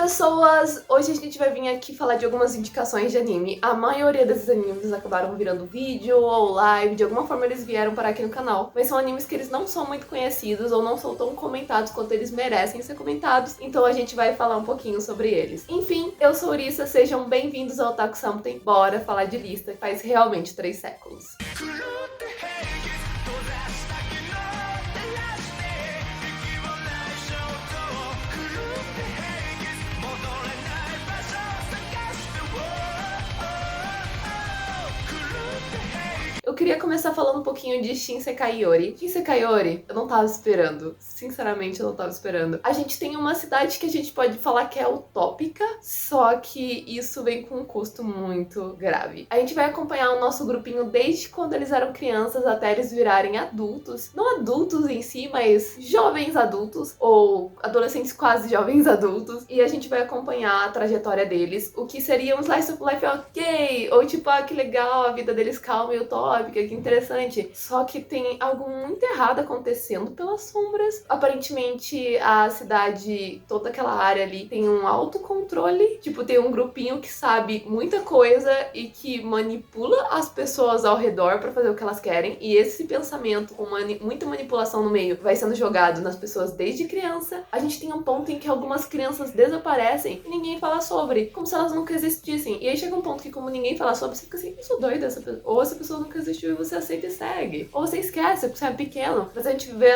pessoas! Hoje a gente vai vir aqui falar de algumas indicações de anime. A maioria desses animes acabaram virando vídeo ou live, de alguma forma eles vieram parar aqui no canal. Mas são animes que eles não são muito conhecidos ou não são tão comentados quanto eles merecem ser comentados, então a gente vai falar um pouquinho sobre eles. Enfim, eu sou Urissa, sejam bem-vindos ao Otaku Something. Bora falar de lista que faz realmente 3 séculos. Eu queria começar falando um pouquinho de Shinsekai Yori. Shinsekai Yori, eu não tava esperando. Sinceramente, eu não tava esperando. A gente tem uma cidade que a gente pode falar que é utópica, só que isso vem com um custo muito grave. A gente vai acompanhar o nosso grupinho desde quando eles eram crianças até eles virarem adultos. Não adultos em si, mas jovens adultos, ou adolescentes quase jovens adultos. E a gente vai acompanhar a trajetória deles, o que seria um slice of life ok, ou tipo, que legal, a vida deles calma e utópica, que interessante. Só que tem algo muito errado acontecendo pelas sombras. Aparentemente, a cidade, toda aquela área ali, tem um autocontrole. Tipo, tem um grupinho que sabe muita coisa e que manipula as pessoas ao redor pra fazer o que elas querem. E esse pensamento, com muita manipulação no meio, vai sendo jogado nas pessoas desde criança. A gente tem um ponto em que algumas crianças desaparecem e ninguém fala sobre, como se elas nunca existissem. E aí chega um ponto que, como ninguém fala sobre, você fica assim, eu sou doida, ou essa pessoa nunca existiu e você aceita e segue. Ou você esquece, porque você é pequeno. Mas a gente vê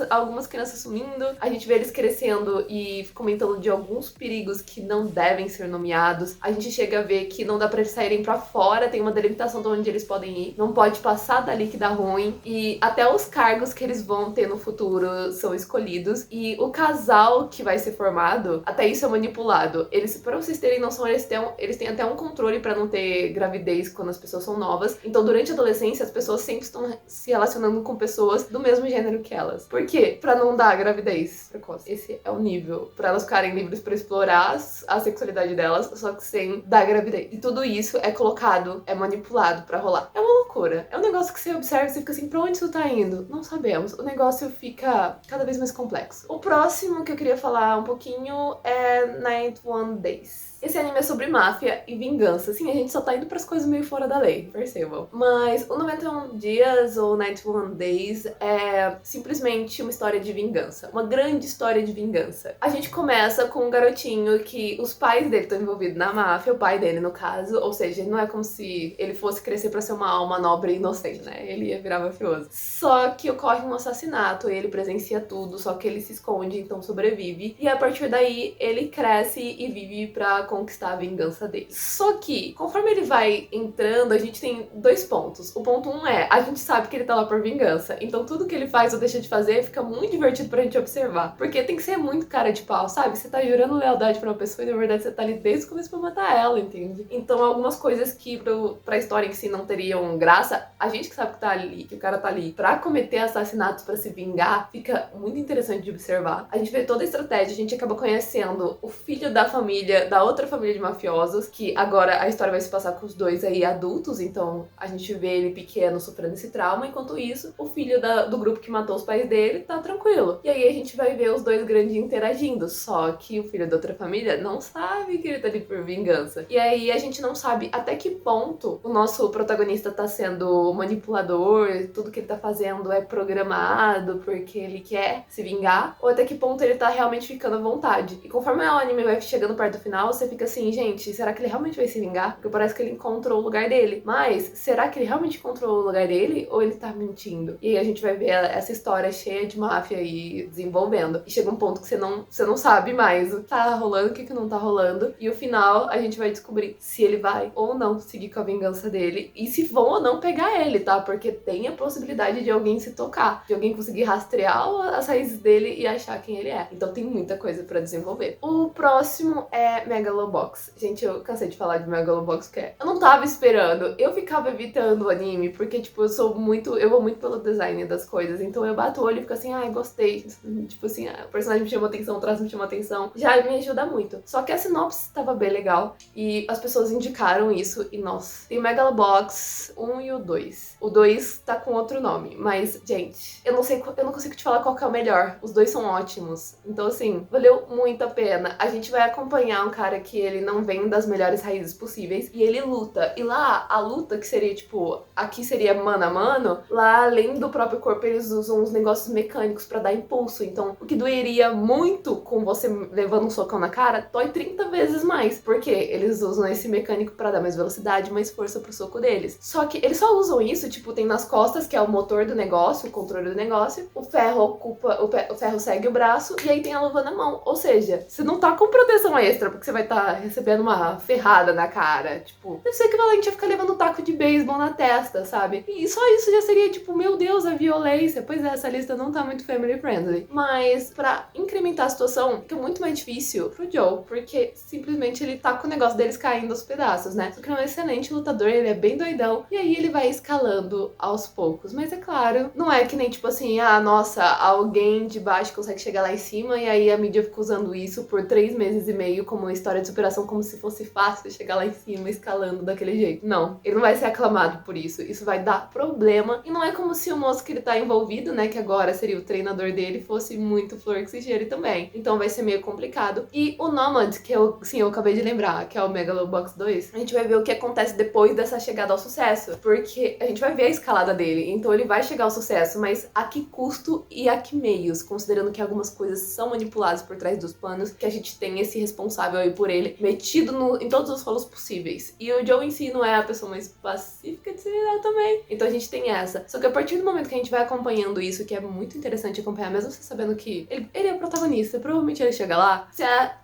algumas crianças sumindo, a gente vê eles crescendo e comentando de alguns perigos que não devem ser nomeados. A gente chega a ver que não dá pra eles saírem pra fora, tem uma delimitação de onde eles podem ir. Não pode passar dali que dá ruim. E até os cargos que eles vão ter no futuro são escolhidos. E o casal que vai ser formado, até isso é manipulado. Eles, pra vocês terem noção, eles têm até um controle pra não ter gravidez quando as pessoas são novas. Então, durante a adolescência, as pessoas sempre estão se relacionando com pessoas do mesmo gênero que elas. Por quê? Pra não dar gravidez precoce. Esse é o nível. Pra elas ficarem livres pra explorar a sexualidade delas, só que sem dar gravidez. E tudo isso é colocado, é manipulado pra rolar. É uma loucura. É um negócio que você observa e você fica assim, pra onde isso tá indo? Não sabemos. O negócio fica cada vez mais complexo. O próximo que eu queria falar um pouquinho é 91 Days. Esse anime é sobre máfia e vingança. Assim, a gente só tá indo pras coisas meio fora da lei, percebam. Mas o 91 Dias, ou 91 Days, é simplesmente uma história de vingança. Uma grande história de vingança. A gente começa com um garotinho que os pais dele estão envolvidos na máfia, o pai dele, no caso. Ou seja, não é como se ele fosse crescer pra ser uma alma nobre e inocente, né? Ele ia virar mafioso. Só que ocorre um assassinato, ele presencia tudo, só que ele se esconde, então sobrevive. E a partir daí, ele cresce e vive pra conquistar a vingança dele. Só que, conforme ele vai entrando, a gente tem 2 pontos. O ponto 1 é, a gente sabe que ele tá lá por vingança, então tudo que ele faz ou deixa de fazer fica muito divertido pra gente observar. Porque tem que ser muito cara de pau, sabe? Você tá jurando lealdade pra uma pessoa e na verdade você tá ali desde o começo pra matar ela, entende? Então algumas coisas que pra história em si não teriam graça, a gente que sabe que tá ali, que o cara tá ali pra cometer assassinatos, pra se vingar, fica muito interessante de observar. A gente vê toda a estratégia, a gente acaba conhecendo o filho da família, da outra família de mafiosos, que agora a história vai se passar com os dois aí adultos, então a gente vê ele pequeno sofrendo esse trauma, enquanto isso, o filho do grupo que matou os pais dele tá tranquilo. E aí a gente vai ver os dois grandes interagindo, só que o filho da outra família não sabe que ele tá ali por vingança. E aí a gente não sabe até que ponto o nosso protagonista tá sendo manipulador, tudo que ele tá fazendo é programado porque ele quer se vingar, ou até que ponto ele tá realmente ficando à vontade. E conforme o anime vai chegando perto do final, você fica assim, gente, será que ele realmente vai se vingar? Porque parece que ele encontrou o lugar dele. Mas, será que ele realmente encontrou o lugar dele? Ou ele tá mentindo? E aí a gente vai ver essa história cheia de máfia aí desenvolvendo. E chega um ponto que você não sabe mais o que tá rolando, o que não tá rolando. E o final, a gente vai descobrir se ele vai ou não seguir com a vingança dele. E se vão ou não pegar ele, tá? Porque tem a possibilidade de alguém se tocar. De alguém conseguir rastrear as raízes dele e achar quem ele é. Então tem muita coisa pra desenvolver. O próximo é Megalobox. Gente, eu cansei de falar de Megalobox, porque eu não tava esperando. Eu ficava evitando o anime, porque, tipo, eu vou muito pelo design das coisas. Então eu bato o olho e fico assim, ai, gostei. Tipo assim, o personagem me chamou atenção, o traço me chamou atenção. Já me ajuda muito. Só que a sinopse tava bem legal. E as pessoas indicaram isso. E nossa, tem o Megalobox 1 e o 2. O 2 tá com outro nome. Mas, gente, eu não consigo te falar qual que é o melhor. Os dois são ótimos. Então, assim, valeu muito a pena. A gente vai acompanhar um cara que ele não vem das melhores raízes possíveis. E ele luta. E lá, a luta que seria, tipo, aqui seria mano a mano. Lá, além do próprio corpo, eles usam uns negócios mecânicos pra dar impulso. Então, o que doeria muito com você levando um socão na cara, dói 30 vezes mais. Porque eles usam esse mecânico pra dar mais velocidade, mais força pro soco deles. Só que eles só usam isso, tipo, tem nas costas, que é o motor do negócio, o controle do negócio. O ferro ocupa, o ferro segue o braço, e aí tem a luva na mão. Ou seja, você não tá com proteção extra, porque você vai estar recebendo uma ferrada na cara. Tipo, deve ser equivalente a ficar levando um taco de beisebol na testa, sabe? E só isso já seria, tipo, meu Deus, a violência. Pois é, essa lista não tá muito family friendly. Mas, pra incrementar a situação, fica muito mais difícil pro Joe, porque simplesmente ele tá com o negócio deles caindo aos pedaços, né? Só que ele é um excelente lutador, ele é bem doidão, e aí ele vai escalando aos poucos. Mas é claro, não é que nem tipo assim, ah, nossa, alguém de baixo consegue chegar lá em cima, e aí a mídia fica usando isso por 3 meses e meio como uma história de superação, como se fosse fácil chegar lá em cima escalando daquele jeito. Não, ele não vai ser aclamado por isso, isso vai dar problema, e não é como se o moço que ele tá envolvido, né, que agora seria o treinador dele, fosse muito flor que se cheire também. Então vai ser meio complicado. E o Nomad, que eu acabei de lembrar, que é o Megalobox 2, a gente vai ver o que acontece depois dessa chegada ao sucesso, porque a gente vai ver a escalada dele, então ele vai chegar ao sucesso, mas a que custo e a que meios, considerando que algumas coisas são manipuladas por trás dos panos, que a gente tem esse responsável aí por ele, metido em todos os rolos possíveis. E o Joe em si não é a pessoa mais pacífica de se lidar também. Então a gente tem essa. Só que a partir do momento que a gente vai acompanhando isso, que é muito interessante acompanhar, mesmo você sabendo que ele é o protagonista, provavelmente ele chega lá,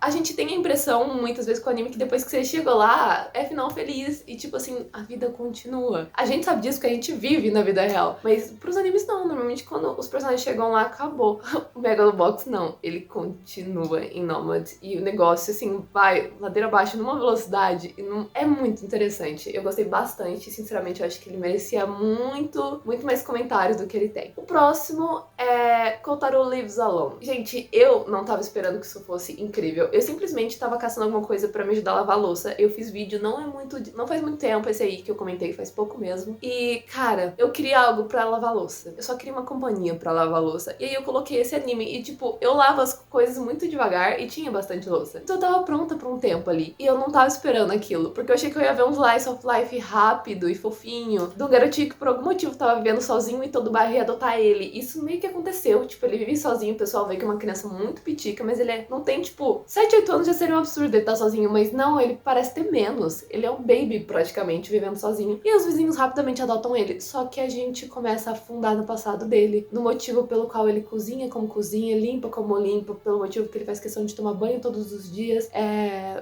a gente tem a impressão, muitas vezes com o anime, que depois que você chegou lá, é final feliz e tipo assim, a vida continua. A gente sabe disso que a gente vive na vida real, mas pros animes não, normalmente quando os personagens chegam lá, acabou. O Megalobox não, ele continua em Nomad e o negócio assim, vai ladeira abaixo numa velocidade e não, é muito interessante. Eu gostei bastante, sinceramente eu acho que ele merecia muito mais comentários do que ele tem. O próximo é Kotaro Lives Alone. Gente, eu não tava esperando que isso fosse incrível. Eu simplesmente tava caçando alguma coisa pra me ajudar a lavar a louça. Eu fiz vídeo, não faz muito tempo esse aí que eu comentei, faz pouco mesmo. E, cara, eu queria algo pra lavar a louça. Eu só queria uma companhia pra lavar a louça. E aí eu coloquei esse anime e, tipo, eu lavo as coisas muito devagar e tinha bastante louça. Então eu tava pronta por um tempo ali. E eu não tava esperando aquilo, porque eu achei que eu ia ver um slice of life rápido e fofinho, de um garotinho que por algum motivo tava vivendo sozinho e todo o bairro ia adotar ele. Isso meio que aconteceu. Tipo, ele vive sozinho, o pessoal vê que é uma criança muito pitica, mas ele não tem, tipo, 7, 8 anos já seria um absurdo ele estar sozinho, mas não, ele parece ter menos. Ele é um baby, praticamente, vivendo sozinho. E os vizinhos rapidamente adotam ele. Só que a gente começa a afundar no passado dele, no motivo pelo qual ele cozinha como cozinha, limpa como limpa, pelo motivo que ele faz questão de tomar banho todos os dias,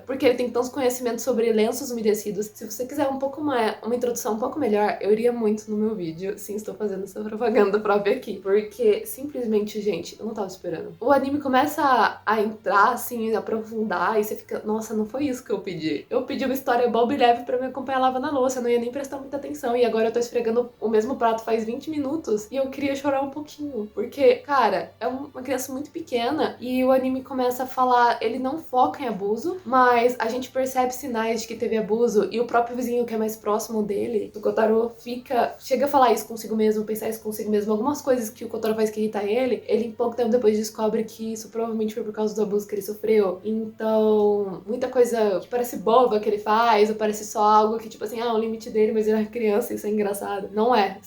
porque ele tem tantos conhecimentos sobre lenços umedecidos. Se você quiser uma introdução um pouco melhor, eu iria muito no meu vídeo. Sim, estou fazendo essa propaganda própria aqui, porque simplesmente, gente, eu não tava esperando. O anime começa a entrar, assim, a aprofundar, e você fica, nossa, não foi isso que eu pedi. Eu pedi uma história boba e leve pra me acompanhar lavando a louça, eu não ia nem prestar muita atenção, e agora eu tô esfregando o mesmo prato faz 20 minutos, e eu queria chorar um pouquinho, porque, cara, é uma criança muito pequena, e o anime começa a falar, ele não foca em abuso, mas a gente percebe sinais de que teve abuso, e o próprio vizinho que é mais próximo dele, o Kotaro, chega a falar isso consigo mesmo, pensar isso consigo mesmo, algumas coisas que o Kotaro faz que irrita ele pouco tempo depois descobre que isso provavelmente foi por causa do abuso que ele sofreu. Então, muita coisa que parece boba que ele faz, ou parece só algo que, tipo assim, o limite dele, mas ele é criança, isso é engraçado. Não é,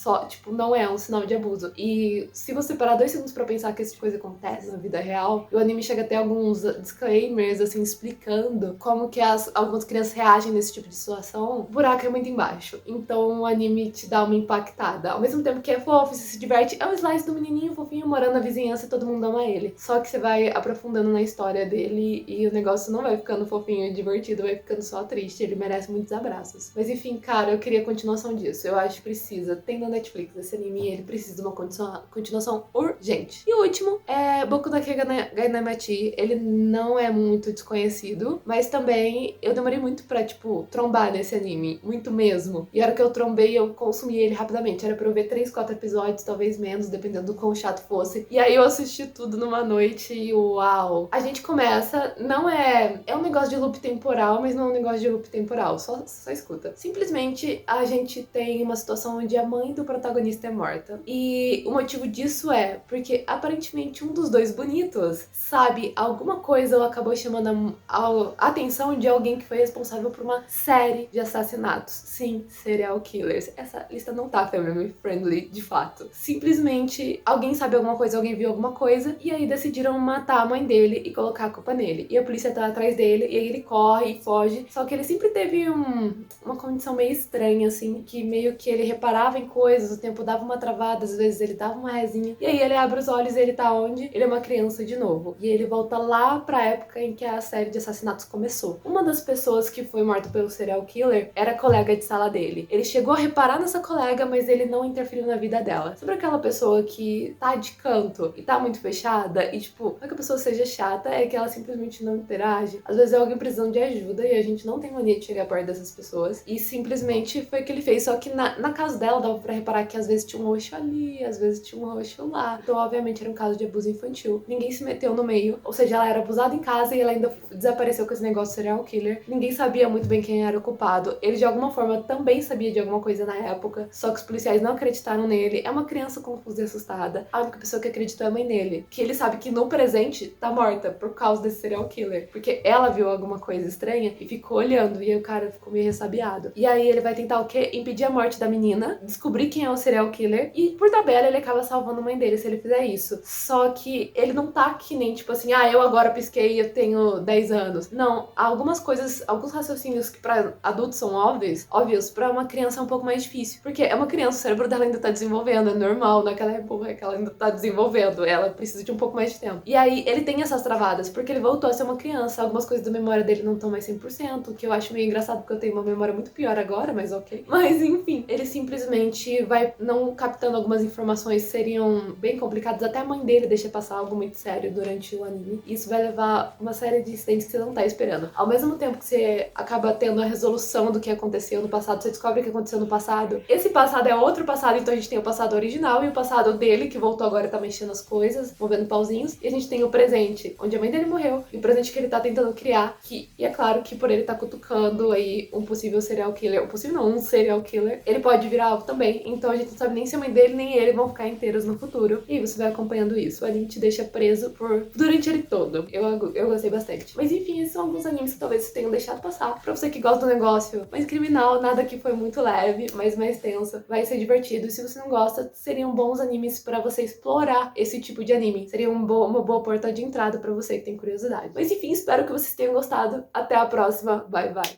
não é um sinal de abuso. E se você parar 2 segundos pra pensar que essa coisa acontece na vida real, o anime chega até alguns disclaimers, assim, explicando como que algumas crianças reagem nesse tipo de situação, o buraco é muito embaixo. Então, o anime te dá uma impactada. Ao mesmo tempo que é fofo, você se diverte, é um slice do menininho fofinho morando na vizinhança e todo mundo ama ele. Só que você vai aprofundando na história dele e o negócio não vai ficando fofinho e divertido, vai ficando só triste. Ele merece muitos abraços. Mas enfim, cara, eu queria a continuação disso. Eu acho que precisa. Tem na Netflix esse anime, ele precisa de uma continuação urgente. E o último é Boku no Gainamachi. Ele não é muito desconhecido, mas também eu demorei muito pra, tipo, trombar nesse anime. Muito mesmo. E a hora que eu trombei, eu consumi ele rapidamente. Era pra eu ver 3, 4 episódios, talvez menos, dependendo do quão chato for. fosse. E aí eu assisti tudo numa noite e uau! A gente começa, não é... É um negócio de loop temporal, mas não é um negócio de loop temporal, só escuta. Simplesmente a gente tem uma situação onde a mãe do protagonista é morta. E o motivo disso é porque aparentemente um dos dois bonitos sabe alguma coisa ou acabou chamando a atenção de alguém que foi responsável por uma série de assassinatos. Sim, serial killers. Essa lista não tá family friendly de fato. Simplesmente alguém sabe alguma coisa, alguém viu alguma coisa e aí decidiram matar a mãe dele e colocar a culpa nele. E a polícia tá atrás dele e aí ele corre e foge. Só que ele sempre teve uma condição meio estranha, assim, que meio que ele reparava em coisas, o tempo dava uma travada, às vezes ele dava uma resinha. E aí ele abre os olhos e ele tá onde? Ele é uma criança de novo. E ele volta lá pra época em que a série de assassinatos começou. Uma das pessoas que foi morta pelo serial killer era colega de sala dele. Ele chegou a reparar nessa colega, mas ele não interferiu na vida dela. Sabe aquela pessoa que tá de canto e tá muito fechada e, tipo, não é que a pessoa seja chata, é que ela simplesmente não interage. Às vezes é alguém precisando de ajuda e a gente não tem mania de chegar perto dessas pessoas. E simplesmente foi o que ele fez. Só que na casa dela dava pra reparar que às vezes tinha um roxo ali, às vezes tinha um roxo lá. Então, obviamente, era um caso de abuso infantil. Ninguém se meteu no meio. Ou seja, ela era abusada em casa e ela ainda desapareceu com esse negócio de serial killer. Ninguém sabia muito bem quem era o culpado. Ele, de alguma forma, também sabia de alguma coisa na época. Só que os policiais não acreditaram nele. É uma criança confusa e assustada. A única pessoa que acreditou é a mãe dele. Que ele sabe que no presente tá morta por causa desse serial killer. Porque ela viu alguma coisa estranha e ficou olhando. E aí o cara ficou meio ressabiado. E aí ele vai tentar o quê? Impedir a morte da menina. Descobrir quem é o serial killer. E por tabela ele acaba salvando a mãe dele se ele fizer isso. Só que ele não tá que nem tipo assim, eu agora pisquei e eu tenho 10 anos. Não, algumas coisas, alguns raciocínios que pra adultos são óbvios, pra uma criança é um pouco mais difícil. Porque é uma criança, o cérebro dela ainda tá desenvolvendo, é normal, naquela época que ela ainda tá desenvolvendo, ela precisa de um pouco mais de tempo. E aí ele tem essas travadas, porque ele voltou a ser uma criança, algumas coisas da memória dele não estão mais 100%, que eu acho meio engraçado porque eu tenho uma memória muito pior agora, mas ok. Mas enfim, ele simplesmente vai não captando algumas informações que seriam bem complicadas, até a mãe dele deixa passar algo muito sério durante o anime. Isso vai levar uma série de incidentes que você não tá esperando. Ao mesmo tempo que você acaba tendo a resolução do que aconteceu no passado, você descobre o que aconteceu no passado. Esse passado é outro passado, então a gente tem o passado original e o passado dele, que voltou agora e tá mexendo as coisas, movendo pauzinhos. E a gente tem o presente, onde a mãe dele morreu, e o presente que ele tá tentando criar, e é claro que por ele tá cutucando aí um possível serial killer, um serial killer, ele pode virar algo também. Então a gente não sabe nem se a mãe dele nem ele vão ficar inteiros no futuro. E você vai acompanhando isso. O anime te deixa preso durante ele todo. Eu gostei bastante. Mas enfim, esses são alguns animes que talvez você tenham deixado passar. Pra você que gosta do negócio mais criminal, nada que foi muito leve, mas mais tenso. Vai ser divertido. E se você não gosta, seriam bons animes pra você explorar esse tipo de anime. Seria uma boa porta de entrada pra você que tem curiosidade. Mas enfim, espero que vocês tenham gostado. Até a próxima. Bye, bye.